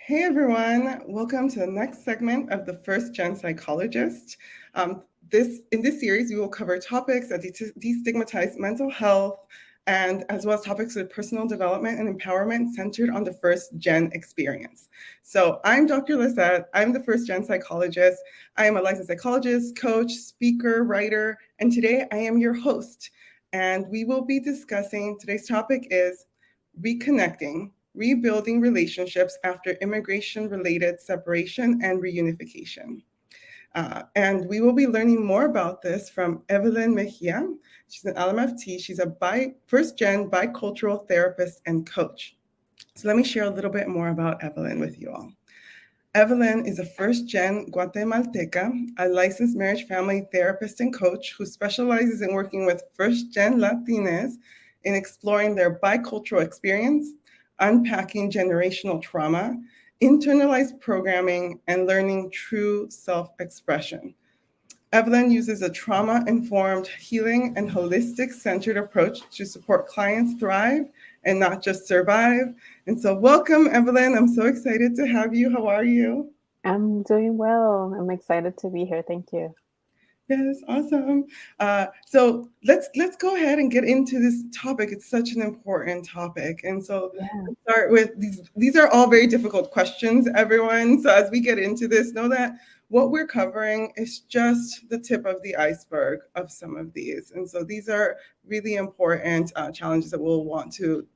Hey everyone, welcome to the next segment of the First Gen Psychologist. In this series, we will cover topics that destigmatize mental health and as well as topics of personal development and empowerment centered on the first gen experience. So I'm Dr. Lisette. I'm the First Gen Psychologist. I am a licensed psychologist, coach, speaker, writer, and today I am your host. And we will be discussing, today's topic is reconnecting, rebuilding relationships after immigration-related separation and reunification. And we will be learning more about this from Evelyn Mejia. She's an LMFT. She's a first-gen bicultural therapist and coach. So let me share a little bit more about Evelyn with you all. Evelyn is a first-gen Guatemalteca, a licensed marriage family therapist and coach who specializes in working with first-gen Latinas in exploring their bicultural experience, unpacking generational trauma, internalized programming, and learning true self-expression. Evelyn uses a trauma-informed healing and holistic-centered approach to support clients thrive and not just survive. And so welcome, Evelyn. I'm so excited to have you. How are you? I'm doing well. I'm excited to be here. Thank you. Yes, awesome. So let's go ahead and get into this topic. It's such an important topic, and so Yeah. let's start with these. These are all very difficult questions, everyone. So as we get into this, know that what we're covering is just the tip of the iceberg of some of these, and so these are really important challenges that we'll want to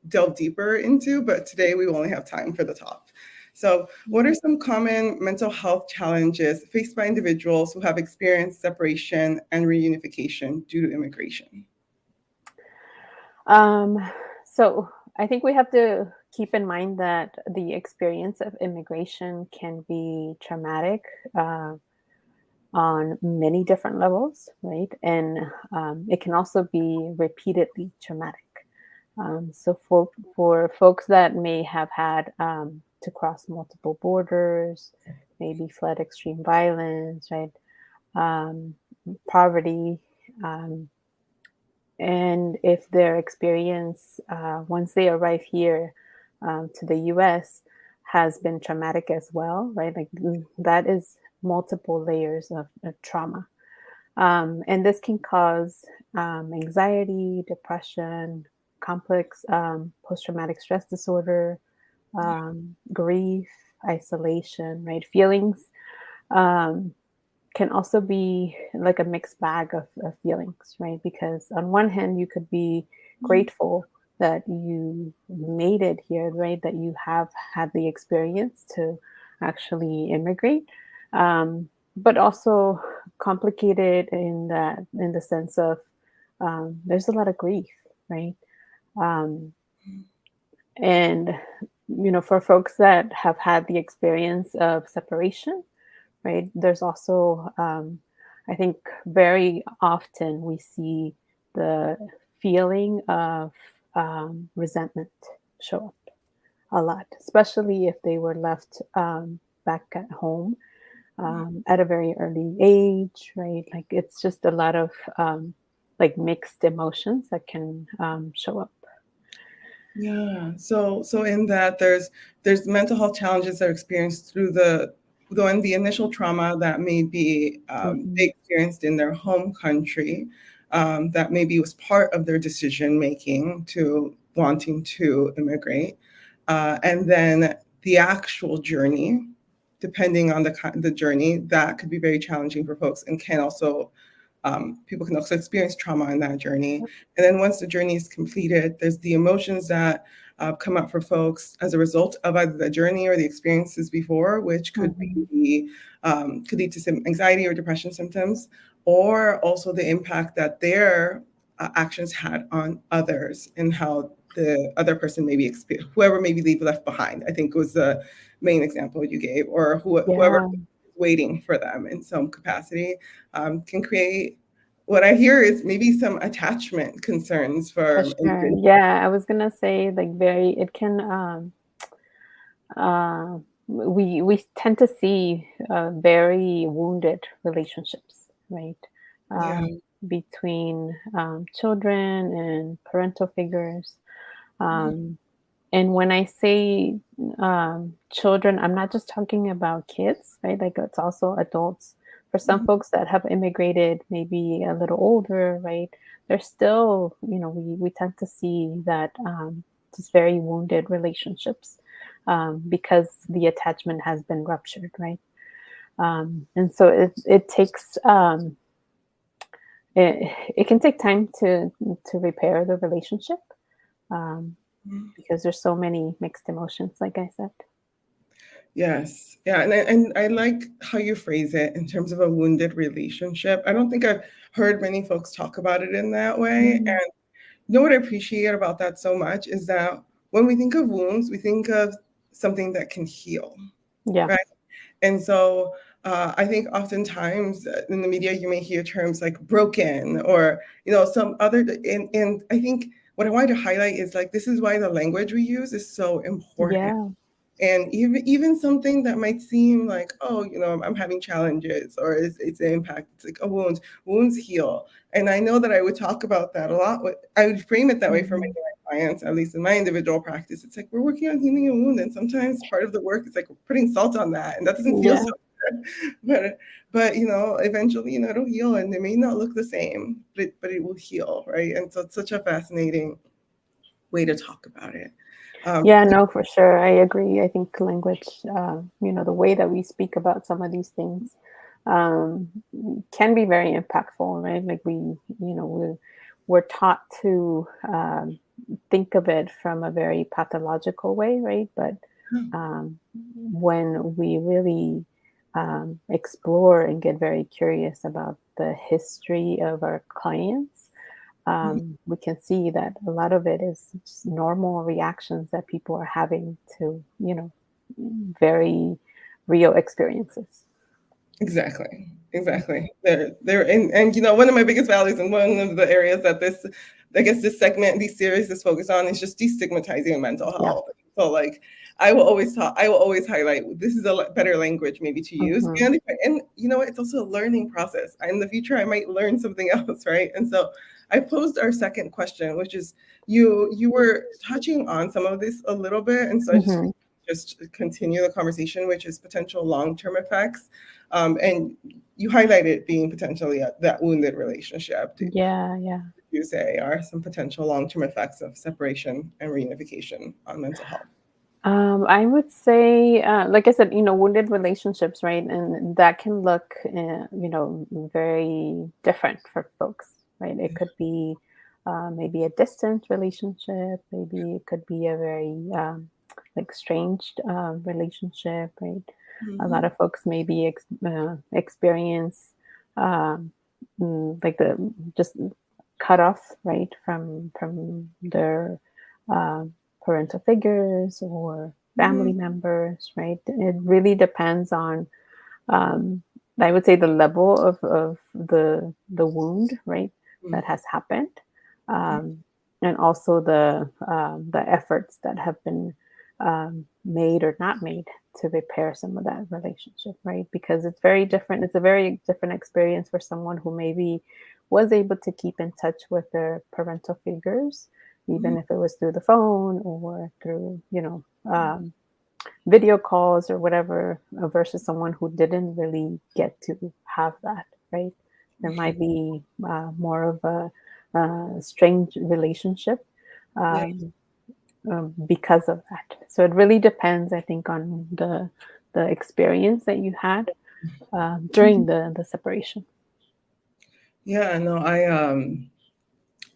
delve deeper into. But today we only have time for the top. So, what are some common mental health challenges faced by individuals who have experienced separation and reunification due to immigration? Um, so I think we have to keep in mind that the experience of immigration can be traumatic on many different levels, right? And it can also be repeatedly traumatic. So for folks that may have had to cross multiple borders, maybe fled extreme violence, right? Um, Poverty, um, and if their experience once they arrive here to the US has been traumatic as well, right? Like that is multiple layers of trauma. And this can cause anxiety, depression, complex post traumatic stress disorder, grief, isolation, right? Feelings um, can also be like a mixed bag of feelings, right? Because on one hand, you could be grateful that you made it here, right? That you have had the experience to actually immigrate, but also complicated in the sense of there's a lot of grief, right? Um, and for folks that have had the experience of separation, right? There's also, I think, very often we see the feeling of resentment show up a lot, especially if they were left back at home at a very early age, right? Like it's just a lot of like mixed emotions that can show up. Yeah. So in that there's mental health challenges that are experienced through the initial trauma that may be they Mhm. experienced in their home country, that maybe was part of their decision making to wanting to immigrate, and then the actual journey, depending on the journey, that could be very challenging for folks and can also people can also experience trauma in that journey. And then once the journey is completed, there's the emotions that come up for folks as a result of either the journey or the experiences before, which Mhm. could lead to some anxiety or depression symptoms, or also the impact that their actions had on others and how the other person maybe whoever maybe leave left behind. I think was the main example you gave, or whoever Yeah. waiting for them in some capacity can create what I hear is maybe some attachment concerns For for sure. individuals. Yeah, I was gonna say like very it can we tend to see very wounded relationships, right? Yeah. Between children and parental figures. Um, And when I say children, I'm not just talking about kids, right? Like it's also adults. For some Mhm. folks that have immigrated, maybe a little older, right? They're still, we tend to see that just very wounded relationships because the attachment has been ruptured, right? And so it takes it can take time to repair the relationship um, because there's so many mixed emotions, like I said. Yes. Yeah. And I like how you phrase it in terms of a wounded relationship. I don't think I've heard many folks talk about it in that way. Mm, And you know what I appreciate about that so much is that when we think of wounds, we think of something that can heal, yeah, right? And so I think oftentimes in the media, you may hear terms like broken or, some other, and I think what I wanted to highlight is like, this is why the language we use is so important. yeah, And even something that might seem like, oh, I'm having challenges or it's an impact. It's like a wound. Wounds heal. And I know that I would talk about that a lot. I would frame it that way for many mhm, of my clients, at least in my individual practice. It's like we're working on healing a wound, and sometimes part of the work is like putting salt on that, and that doesn't feel yeah. so good. But eventually, it'll heal, and it may not look the same, but it will heal, right? And so it's such a fascinating way to talk about it. Yeah, Yeah. no, for sure. I agree. I think language, the way that we speak about some of these things um, can be very impactful, right? Like we're taught to think of it from a very pathological way, right? But when we really explore and get very curious about the history of our clients, we can see that a lot of it is just normal reactions that people are having to, very real experiences. Exactly. Exactly. There, and one of my biggest values and one of the areas that I guess this segment, these series is focused on is just destigmatizing mental Yeah. health. So like, I will always highlight this is a better language maybe to use, Hmm. and it's also a learning process. In the future, I might learn something else, right? And so I posed our second question, which is you were touching on some of this a little bit, and so I just Hmm. just continue the conversation, which is potential long-term effects. And you highlighted being potentially that wounded relationship. Do Yeah, yeah. you say are some potential long-term effects of separation and reunification on mental health? I would say, like I said, wounded relationships, right? And that can look, very different for folks, right? It could be maybe a distant relationship, maybe it could be a very like estranged relationship, right? A lot Mhm. of folks maybe experience um, like the just cut off, right, from their um, parental figures or family Mhm. members, right? It really depends on, um, I would say, the level of the wound, right, that Mhm. has happened, and also the efforts that have been made or not made to repair some of that relationship, right? Because it's very different. It's a very different experience for someone who maybe was able to keep in touch with their parental figures, even Mhm. if it was through the phone or through, video calls or whatever, versus someone who didn't really get to have that, right? There might be more of a strange relationship Yeah. um, because of that. So it really depends, I think, on the experience that you had during the separation. Yeah. No, I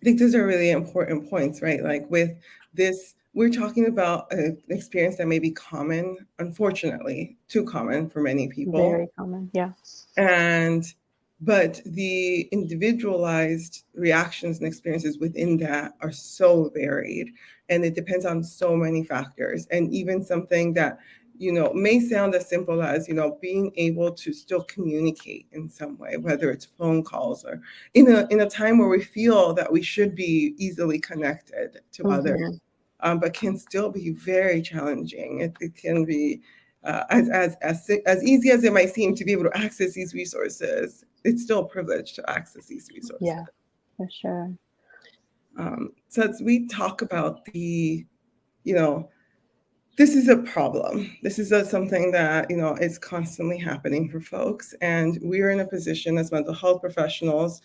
think those are really important points, right? Like with this, we're talking about an experience that may be common, unfortunately, too common for many people. Very common, yeah. And but the individualized reactions and experiences within that are so varied, and it depends on so many factors. And even something that may sound as simple as being able to still communicate in some way, whether it's phone calls or in a time where we feel that we should be easily connected to others, Hmm. but can still be very challenging. It can be as easy as it might seem to be able to access these resources. It's still a privilege to access these resources. Yeah, for sure. So as we talk about the this is a problem. This is something that, is constantly happening for folks. And we're in a position as mental health professionals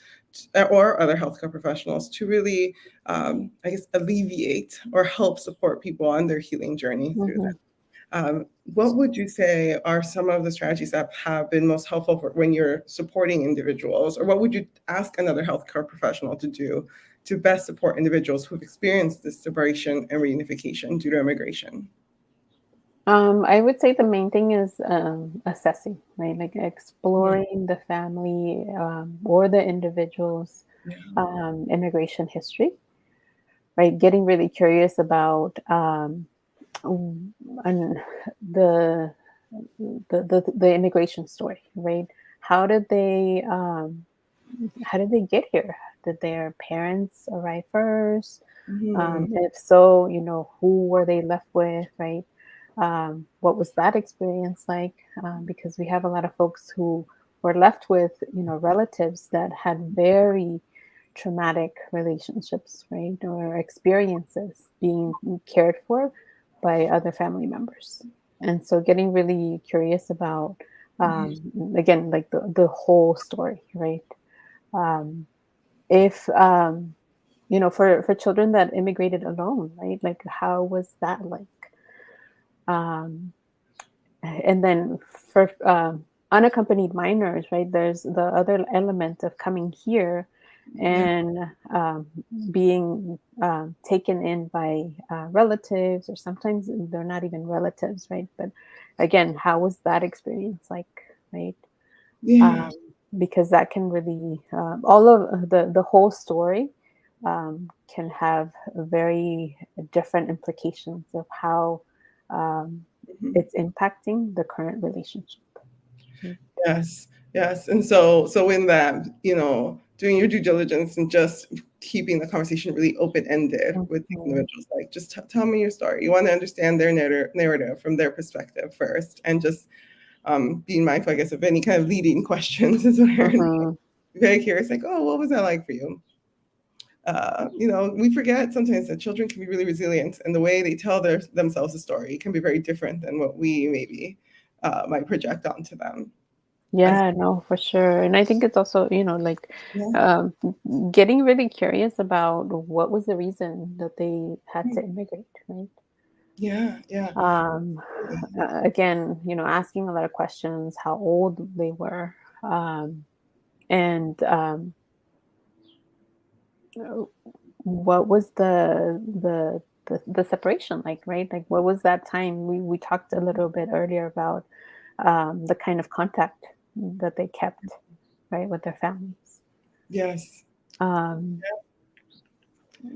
or other healthcare professionals to really, I guess, alleviate or help support people on their healing journey through that. What would you say are some of the strategies that have been most helpful for when you're supporting individuals, or what would you ask another healthcare professional to do to best support individuals who've experienced this separation and reunification due to immigration? I would say the main thing is assessing, right? Like Mhm. exploring the family or the individual's Yeah. immigration history, right? Getting really curious about and the, the immigration story, right? How did they how did they get here? Did their parents arrive first? Mhm. If so, who were they left with, right? What was that experience like? Because we have a lot of folks who were left with, relatives that had very traumatic relationships, right? Or experiences being cared for by other family members. And so getting really curious about, Mhm. again, like the whole story, right? Um, if for children that immigrated alone, right? Like how was that like? Um, and then for unaccompanied minors, right? There's the other element of coming here Yeah. and being taken in by relatives, or sometimes they're not even relatives, right? But again, how was that experience like, right? Yeah. um, because that can really all of the whole story can have very different implications of how um, Mhm. it's impacting the current relationship. Mm. Yes. Yes. And so in that, doing your due diligence and just keeping the conversation really open-ended with these Mhm. individuals, like just tell me your story. You want to understand their narrative from their perspective first, and just being mindful, I guess, of any kind of leading questions is what I'm Mhm. very curious, like, oh, what was that like for you? We forget sometimes that children can be really resilient, and the way they tell themselves a story can be very different than what we maybe might project onto them. As Yeah, no, for sure. And I think it's also, like yeah, um, getting really curious about what was the reason that they had to immigrate, right? yeah, yeah, Um, again, asking a lot of questions, how old they were, and uh, what was the separation like, right? Like, what was that time? We talked a little bit earlier about the kind of contact that they kept, right, with their families. yes, Um,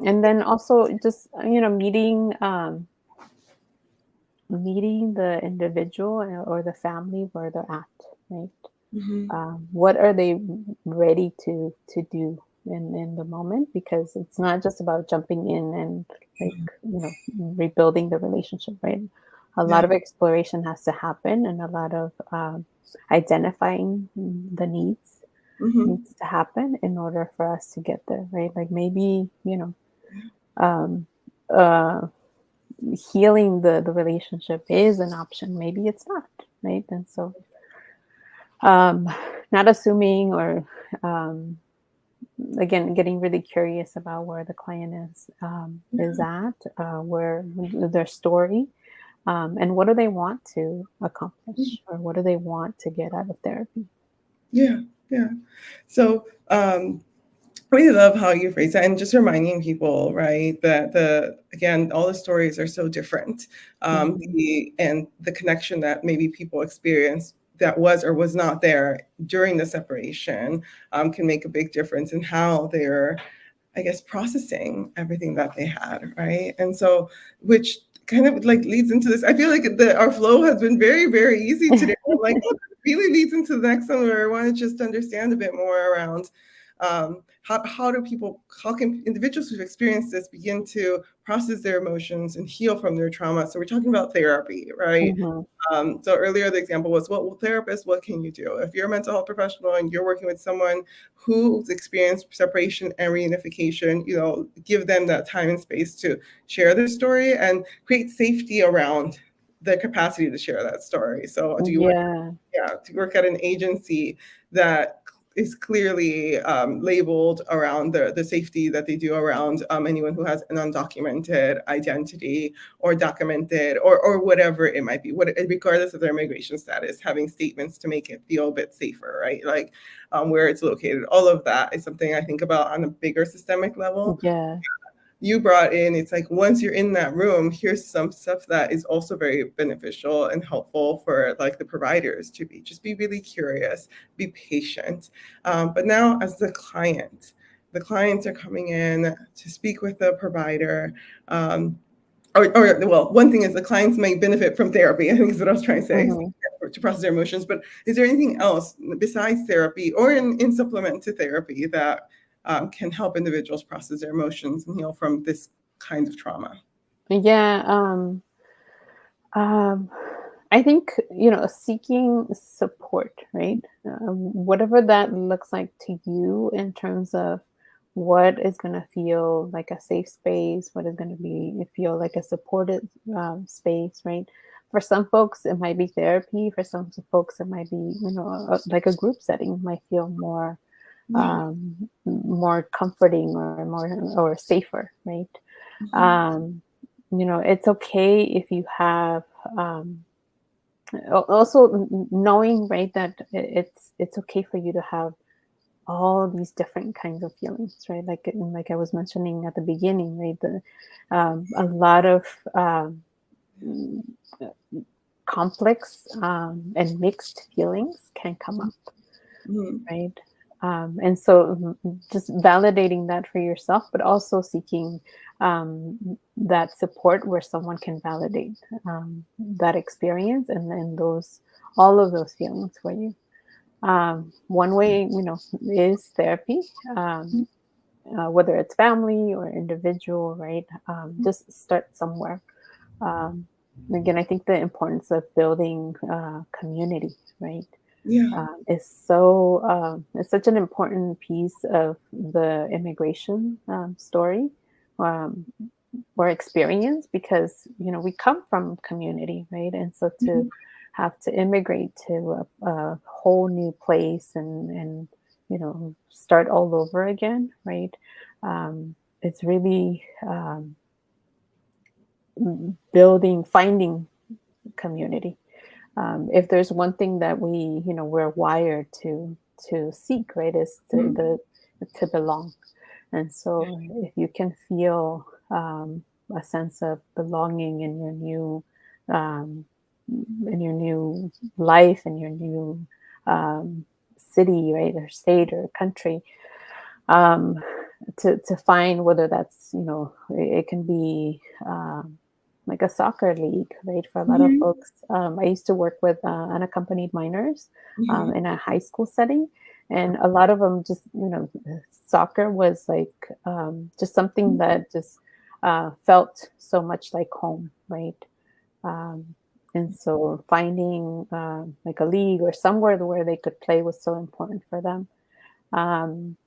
and then also just meeting the individual or the family where they're at, right? hmm What are they ready to do in the moment? Because it's not just about jumping in and like rebuilding the relationship, right? A yeah, lot of exploration has to happen, and a lot of identifying the hmm needs to happen in order for us to get there, right? Like maybe um, uh, healing the relationship is an option, maybe it's not, right? And so um, not assuming, or um, again, getting really curious about where the client is at, where their story, and what do they want to accomplish, or what do they want to get out of therapy. yeah, yeah. So I really love how you phrase that, and just reminding people, right, that again, all the stories are so different. Mhm. The connection that maybe people experience that was or was not there during the separation can make a big difference in how they're, I guess, processing everything that they had, right? And so, which kind of like leads into this. I feel like our flow has been very, very easy today. I'm like, oh, this really leads into the next one where I want to just understand a bit more around How can individuals who've experienced this begin to process their emotions and heal from their trauma? So we're talking about therapy, right? Mhm. So earlier the example was, well, therapist, what can you do? If you're a mental health professional and you're working with someone who's experienced separation and reunification, give them that time and space to share their story and create safety around the capacity to share that story. So do you work, Yeah. to work at an agency that is clearly labeled around the safety that they do around anyone who has an undocumented identity or documented or whatever it might be, regardless of their immigration status, having statements to make it feel a bit safer, right? Like where it's located. All of that is something I think about on a bigger systemic level. Yeah. You brought in, it's like once you're in that room, here's some stuff that is also very beneficial and helpful for like the providers to be really curious, be patient. But now as the clients are coming in to speak with the provider. Well, one thing is the clients may benefit from therapy, I think is what I was trying to say, Mhm. to process their emotions. But is there anything else besides therapy or in supplement to therapy that can help individuals process their emotions and heal from this kind of trauma? Yeah. Um, I think, seeking support, right? Whatever that looks like to you in terms of what is going to feel like a safe space, what is going to be feel like a supported space, right? For some folks, it might be therapy. For some folks, it might be, like a group setting might feel Yeah. more comforting or more or safer, right? Mhm. Um, it's okay if you have um, also knowing, right, that it's okay for you to have all these different kinds of feelings, right? Like I was mentioning at the beginning, right? A lot of mm, complex and mixed feelings can come up, Mhm. right? And so just validating that for yourself, but also seeking that support where someone can validate that experience and then all of those feelings for you. One way, is therapy, whether it's family or individual, right? Just start somewhere. Um, Again, I think the importance of building community, right? Yeah. It's such an important piece of the immigration story um, or experience because we come from community, right? And so to Mhm. have to immigrate to a whole new place and start all over again, right? It's really finding community. If there's one thing that we're wired to seek, right, is Mhm. to belong. And so if you can feel a sense of belonging um, in your new life, in your new city, right, or state or country, um, to find whether that's it can be like a soccer league, right? For a lot of Mhm. folks, I used to work with unaccompanied minors Mhm. in a high school setting, and a lot of them just soccer was like just something that just felt so much like home, right? Um, and so finding like a league or somewhere where they could play was so important for them. um,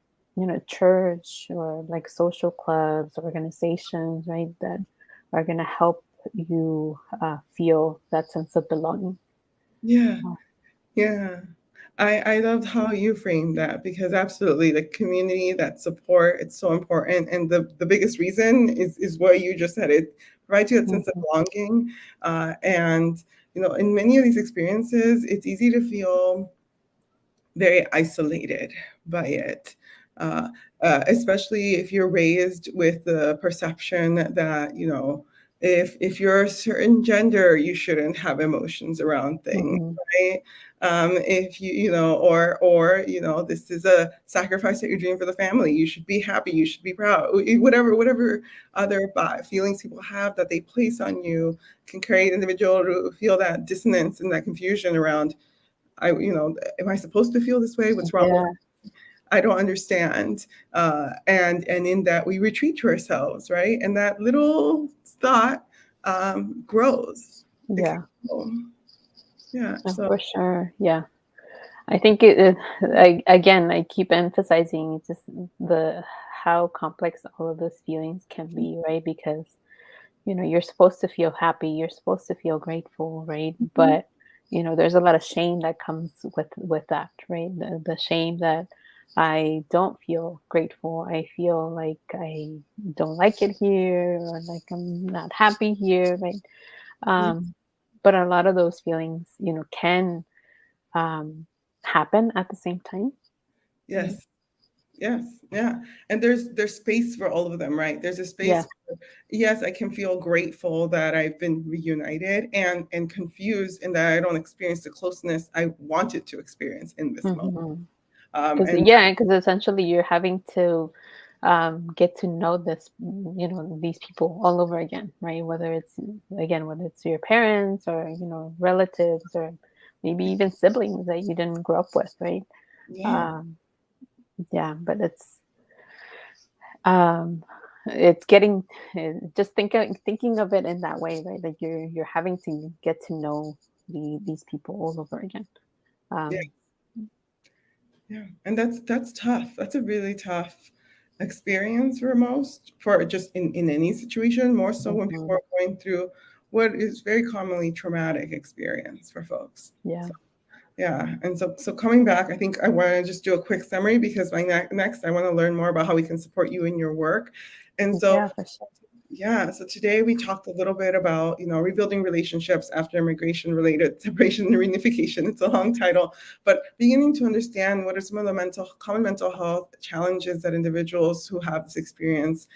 church or like social clubs, organizations, right, that are going to help you feel that sense of belonging. Yeah. Uh, Yeah. I loved how you framed that because absolutely the community, that support, it's so important. And the biggest reason is what you just said. It provides you that sense of mhm, belonging. And in many of these experiences, it's easy to feel very isolated by it. Uh, Especially if you're raised with the perception that if you're a certain gender, you shouldn't have emotions around things, mhm, right? If or this is a sacrifice that you're doing for the family. You should be happy. You should be proud. Whatever other feelings people have that they place on you can create individual to feel that dissonance and that confusion around am I supposed to feel this way? What's wrong with yeah. I don't understand. And in that we retreat to ourselves, right? And that little thought grows. It can Yeah. grow. Yeah. So For sure. Yeah. I think again, I keep emphasizing just the how complex all of those feelings can be, right? Because you're supposed to feel happy, you're supposed to feel grateful, right? mhm. But there's a lot of shame that comes with that, right? The shame that I don't feel grateful, I feel like I don't like it here, or like I'm not happy here, right? Yeah. Um, but a lot of those feelings, can um, happen at the same time. Right? Yes. Yes. Yeah. And there's space for all of them, right? There's a Yeah. space. Yes, I can feel grateful that I've been reunited and confused in that I don't experience the closeness I wanted to experience in this moment. Because And because essentially you're having to get to know these people all over again, right? Whether it's your parents or relatives or maybe even siblings that you didn't grow up with, right? yeah, Um, yeah, but um, it's getting just thinking of it in that way, right? Like you're having to get to know these people all over again. yeah, Um, yeah. And that's tough. That's a really tough experience for most, for just in any situation, more so when people mhm, are going through what is very commonly traumatic experience for folks. yeah, Yeah, and so coming back, I think I want to just do a quick summary because my next I want to learn more about how we can support you in your work. And so yeah, for sure. yeah, so today we talked a little bit about rebuilding relationships after immigration related separation and reunification. It's a long title, but beginning to understand what are some of the common mental health challenges that individuals who have this experience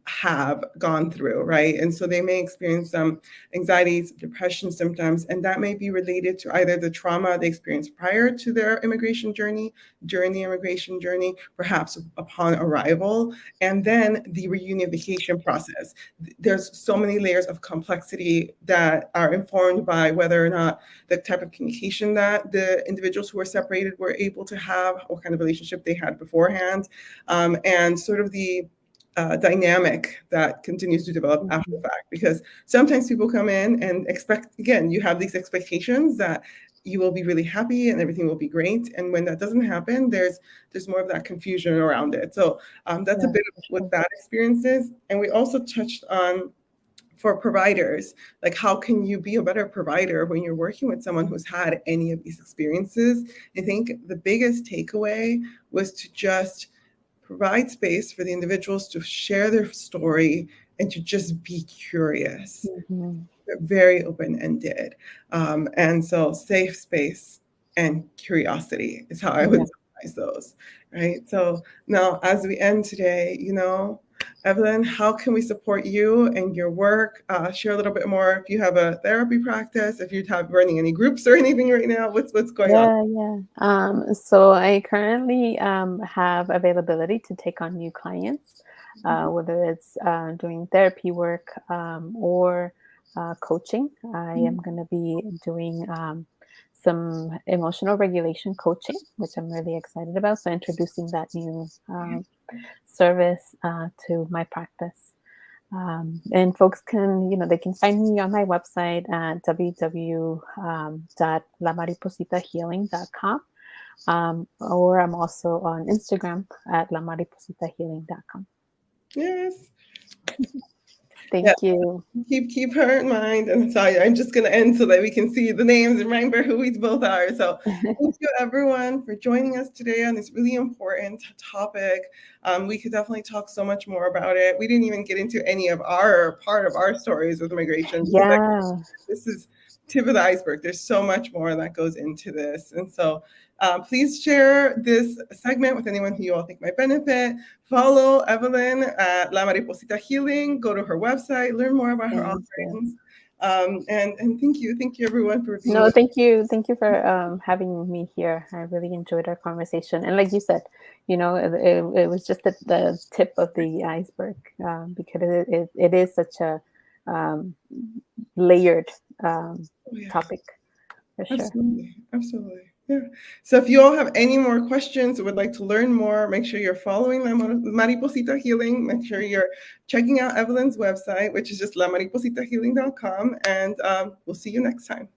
have gone through, right? And so they may experience some anxieties, depression symptoms, and that may be related to either the trauma they experienced prior to their immigration journey, during the immigration journey, perhaps upon arrival, and then the reunification process. There's so many layers of complexity that are informed by whether or not the type of communication that the individuals who were separated were able to have, what kind of relationship they had beforehand, and sort of the dynamic that continues to develop after the Mhm. fact. Because sometimes people come in and expect, again, you have these expectations that you will be really happy and everything will be great. And when that doesn't happen, there's more of that confusion around it. So that's a Yeah, bit of for what sure. that experience is. And we also touched on for providers, like how can you be a better provider when you're working with someone who's had any of these experiences? I think the biggest takeaway was to just provide space for the individuals to share their story and to just be curious. Mhm. They're very open ended. And so, safe space and curiosity is how I would Yeah. summarize those. Right. So, now as we end today, Evelyn, how can we support you and your work? Share a little bit more if you have a therapy practice, if you're running any groups or anything right now. What's going on? Yeah, yeah. So I currently have availability to take on new clients, whether it's doing therapy work or coaching. I am going to be doing some emotional regulation coaching, which I'm really excited about. So introducing that new service to my practice. And folks can, they can find me on my website at www.lamaripositahealing.com. Or I'm also on Instagram at lamaripositahealing.com. Yes. Yeah. Thank you. Keep her in mind, and so I'm just going to end so that we can see the names and remember who we both are. So thank you everyone for joining us today on this really important topic. We could definitely talk so much more about it. We didn't even get into any of our part of our stories with immigration because Yeah. this is tip of the iceberg. There's so much more that goes into this. And so please share this segment with anyone who you all think might benefit. Follow Evelyn at La Mariposita Healing. Go to her website, learn more about her Thank you. offerings. And thank you everyone for being No, with thank you for having me here. I really enjoyed our conversation, and like you said, it was just the tip of the iceberg because it is such a um, layered us. Yeah. topic. for sure. Absolutely. Absolutely. Yeah. So if you all have any more questions or would like to learn more, make sure you're following Mariposita Healing. Make sure you're checking out Evelyn's website, which is just lamaripositahealing.com. And we'll see you next time.